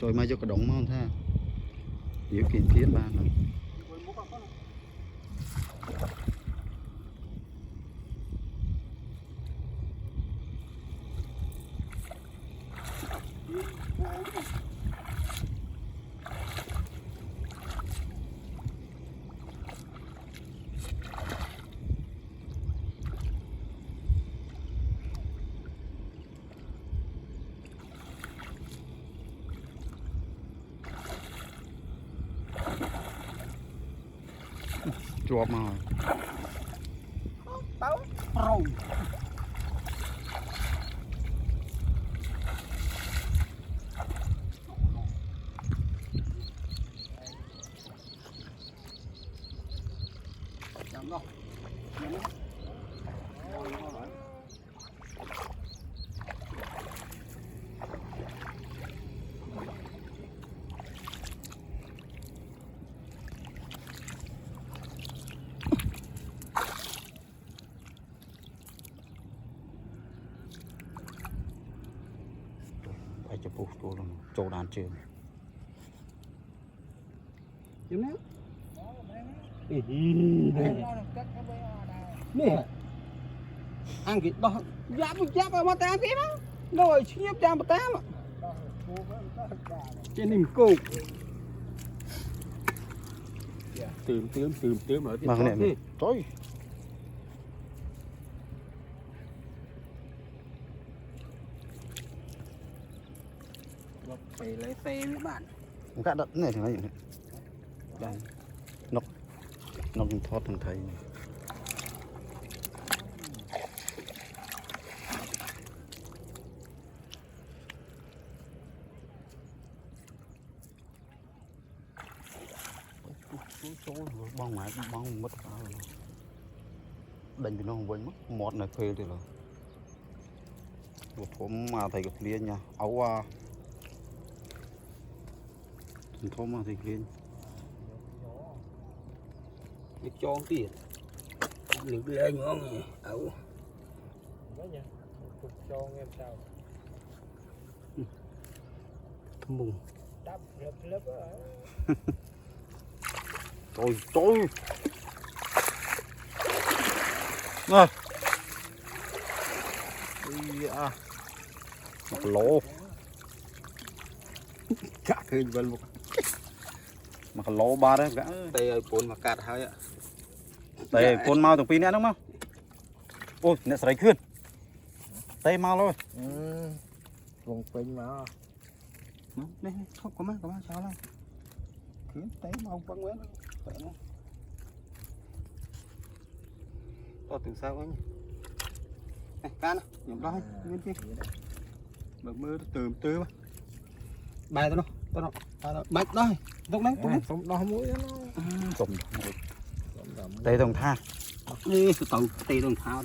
Rồi mai cho cái đống món tha yếu kiện thiết ba này chuột mà tao rồng cho bố tôi là chỗ đàn trường chấm nè nè ăn cái đó giáp mà ta cái đó rồi nhấp cha mà ta mà trên niềm cô tươm ở mà cái này tối phải lấy xe với bạn các đất này thì nó gì đây nó cũng thoát thằng thầy này. Bong mãi bong mất đánh thì nó không quên mất mọt này phê thì là một hôm mà thầy gặp liên nha áo hôm mà thầy liên được cho tiền được lên ngon nè ấu cho em sao thơm mùng đắp lớp trời trời nè một lỗ cả khơi vân một mà cái lỗ ba đấy gã tay ơi cuốn mà cạt hơi ạ đây con mau từng pin nữa đúng không ôi nè sấy khuyên tay mau thôi vùng pin mà đây không có má sao đây khiến tay mau quăng quét vậy nó to từ sao anh này can nhầm đó nguyên chi bờ mưa từ mà bài tao nó bạch đó lúc đấy không đo mũi nó cùng tay đồng tha đi từ từ tay đồng thao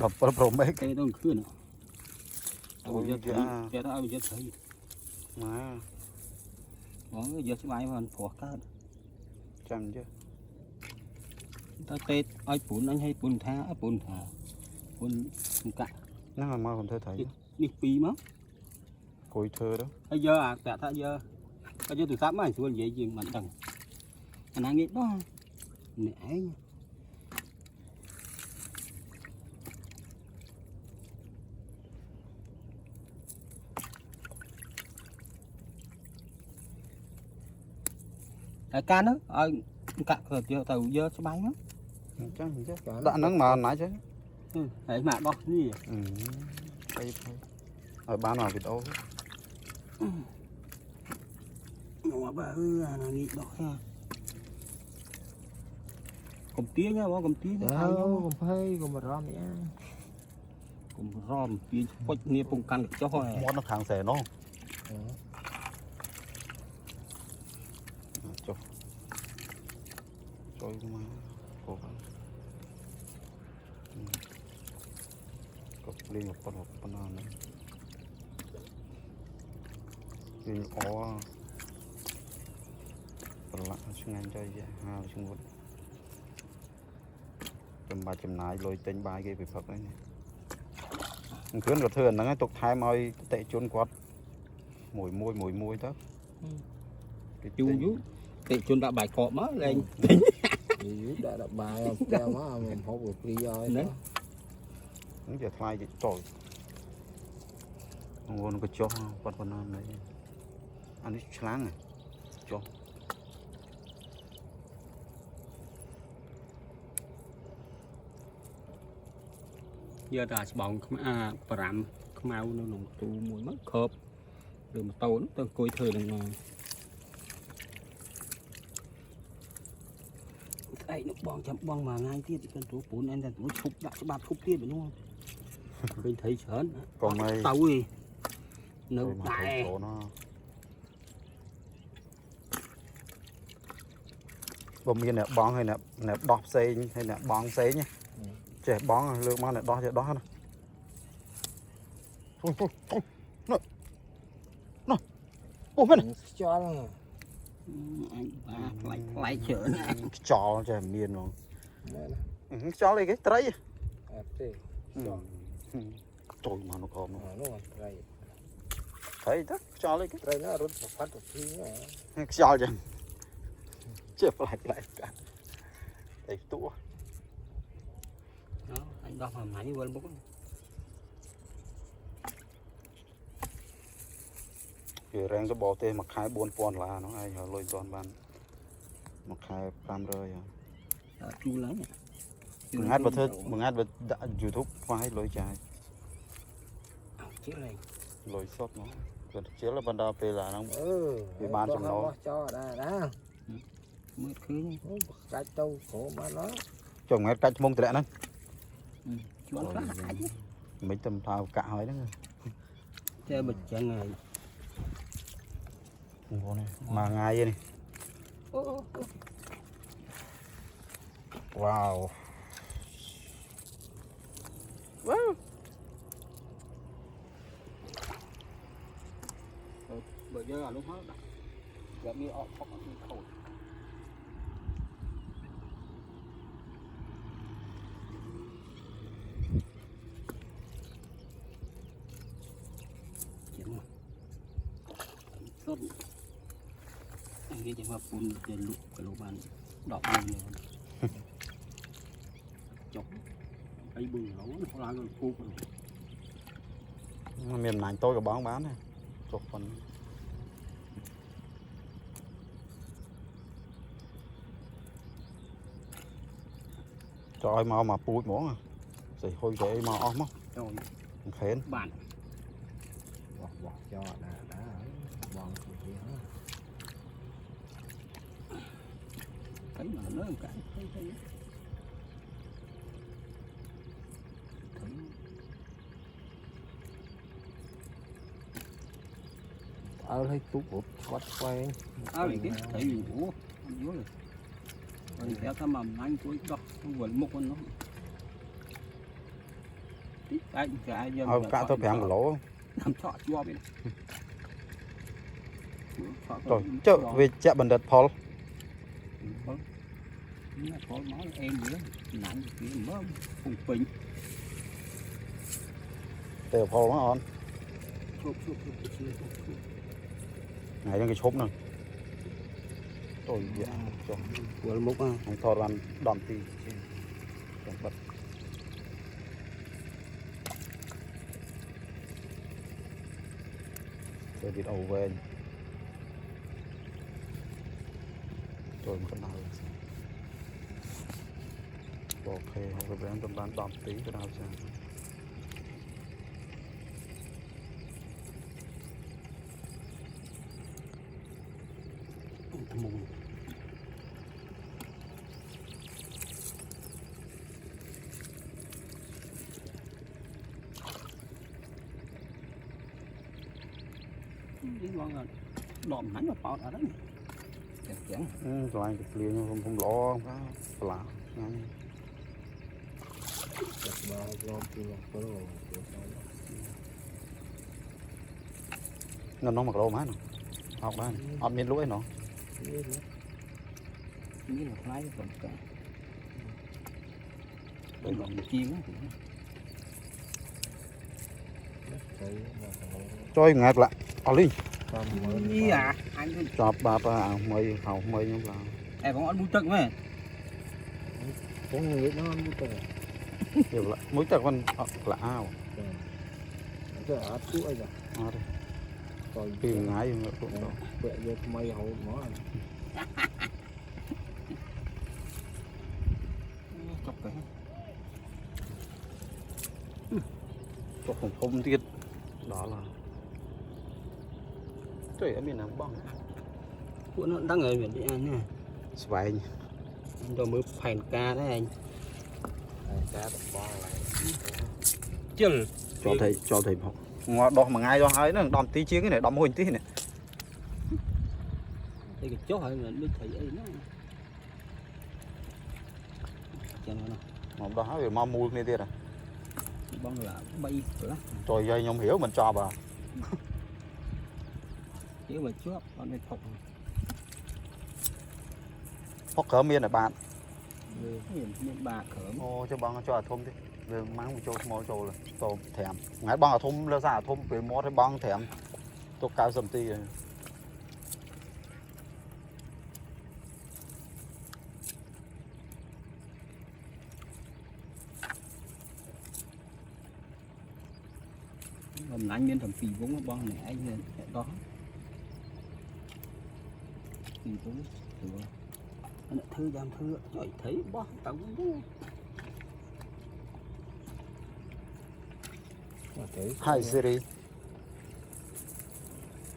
đập vào mấy tay đồng khuyên nữa ôi giờ tao bây giờ thấy mà đó giờ sẽ bài vào phổ cá chăm chứ tao tết ai bún anh hay bún thả bún cả nó mà mau còn thơ thấy đi pì mà cối thơ đó bây giờ à cả thà giờ bây giờ từ sáng mai xuống dễ gì mà đằng anh ăn ít đó nè cái can đó cạn rồi tàu giờ sẽ bay nó chắc chứ đã nắng mà nãy chứ đấy mà đó gì đây thôi ở bán nào vịt ô nhỏ bà ơi là nghĩ đó nha cầm tía nha bố cầm tía không phải còn mà rom nhá cầm rom tía quách nia bông căn được cho hỏi món nó kháng xẻ nó trôi mà cố gắng cột lên một con nào nữa lên có lặng chung anh chơi hai chung một tầm ba chấm nái lôi tên bài cái bị phật đấy khuyến có thường nó tục thay môi tệ chôn quạt mùi đó chu vú thì chun đã bài cọ mới lên Dữ đã đập bài không? Kêu má mình hốt được đi rồi Đấy. đó. nó giờ thay thì trời ngon cái chó con này anh ấy sáng này chó giờ ta bỏng pram mau nó nồng tu mùi mất khớp rồi mà tàu nó tôi coi thời đằng nào đây nó bong chậm bong mà ngay tiết cái túi bốn anh là túi thục đã cho bạt thục tiết đúng không bên thấy sớn còn mày tàu gì rồi nấu mà thấy đại chỗ nó bông như nè bón hay nè đọp xe hay nè bón xe nhá trẻ bón lương mà nè đó trẻ đó nè nó ô mày Cho nó. anh ba lại chở này chó trẻ miền rồi Đây nè. chó lấy cái trái Ép đi. trời mà nó còn Nó ngon. Đây. thấy đó chó lấy cái Đây nó rút một phát một tí nữa. chó chứ chưa lại cả đấy tụ đó anh đọc hầm nãy quên bút cái rang cái bò tê mà khai 4 là nó ai lôi toàn ban mà khai 5 rơi chu lớn mừng hát vào YouTube khoai lôi trái chiếc này lôi sốt nó còn chiếu là ban đầu về là nó Bị ban trong đó. Cho đây đó. mới khứ Cái trâu cổ mà nó. chồng nghe cách mông tệ nó chuột lá mấy tầm thao cả hỏi đó chơi bịch chân này mà ngay vậy này wow bây giờ là lúc đó giờ đi ọt khóc đi khẩu sốt anh nghĩ chẳng là phun để lục cái lục bàn đọc lên này chọc cái bùn nó nó là cái khu miền này tôi có bán này chụp phần cho ai mau mà bụi mỏ à rồi thôi để mau ôm không rồi khén bàn Bọt cho đã bọt gì đó. thấy mà nó lớn cái thấy Thấy tút bụt quát quay. thì cái thấy gì ủa anh vô rồi rồi theo cái mầm anh cuối đó nó quần một con nó cái giờ cả tôi phải ăn lỗ làm trọ chua bên rồi chợ về chợ bần đợt Paul có nói em gì đó nặng cái mớ phùng phình từ Paul nó on chụp ngày trong cái chốp này tôi dạ cho quần một à anh thò ăn đòn tì trong bật rồi vịt ầu về rồi một cái nào ok không có bán tầm bán đòn tí cái nào xem mùng đi ngon rồi đòn hắn là bao ở đấy chẳng rồi anh cái liền không lo không lạ ngay Chặt bao lo kia có đồ. nó mặc đồ má nè học đây học miền lũi nó như là lái cái phần cả đây là một chiên á cho ngạt lại ở đi Cầm mới Ý à anh cứ ចប់បាត់ហើយអាមីហៅមីខ្ញុំឡើង em còn ăn bún tực mấy cũng người nó ăn cái យកឡាមួយទឹកមិនអត់ក្លាអាវ cái ớt chút ấy rồi អត់ទេ rồi ពីថ្ងៃយើងទៅទៅ quẹ vô mây hậu mỏ chọc cái ចុះធំទៀតដល់ហើយជួយអត់មានណាបង của nó đang ở miền đi anh nè ស្វែង anh cho mới phèn ca đấy anh cá tập bò lại chừng ចូលទៅផងងល់ដោះមួយថ្ងៃដោះហើយហ្នឹងដំទីជាងនេះដំមួយទីនេះ đây cái chốt hay là nước thấy ấy nó chẳng nó មកដោះហើយវាមកមូលគ្នាទៀតហ៎ băng là bay lá ចូលយាយខ្ញុំhiểuមិនចប់ហ៎ chứ mà chốt con này thọc ផុកក្រមានតែបាទ miền bà khởm អូចុះបងចូលអាធំទៀតវាម៉ាំងចូលស្មោចូលទៅត្រាំថ្ងៃបងអាធំលើសារអាធំពេលមាត់ឲ្យបងត្រាំទុក90នាទី làm anh bên thằng phì vốn băng này anh lên đó phì vốn anh thư giam thư trời thấy bó tổng thấy Hi Siri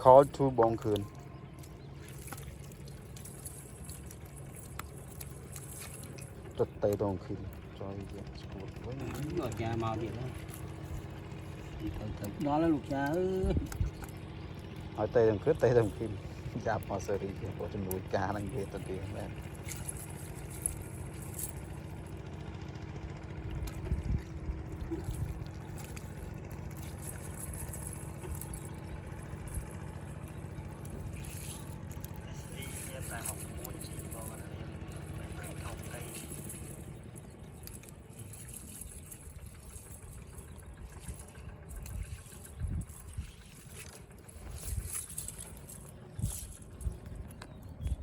call to បងខឿនទៅទៅបងខឿនចូលយកស្ពួតវិញ rồi cha mau điện đó đó là lục cha ơi ហើយទៅទាំងខឿនទៅទាំងខឿនចាប់មកសេរីទៀតព្រោះចំនួនការហ្នឹងវាទៅទៀតមែន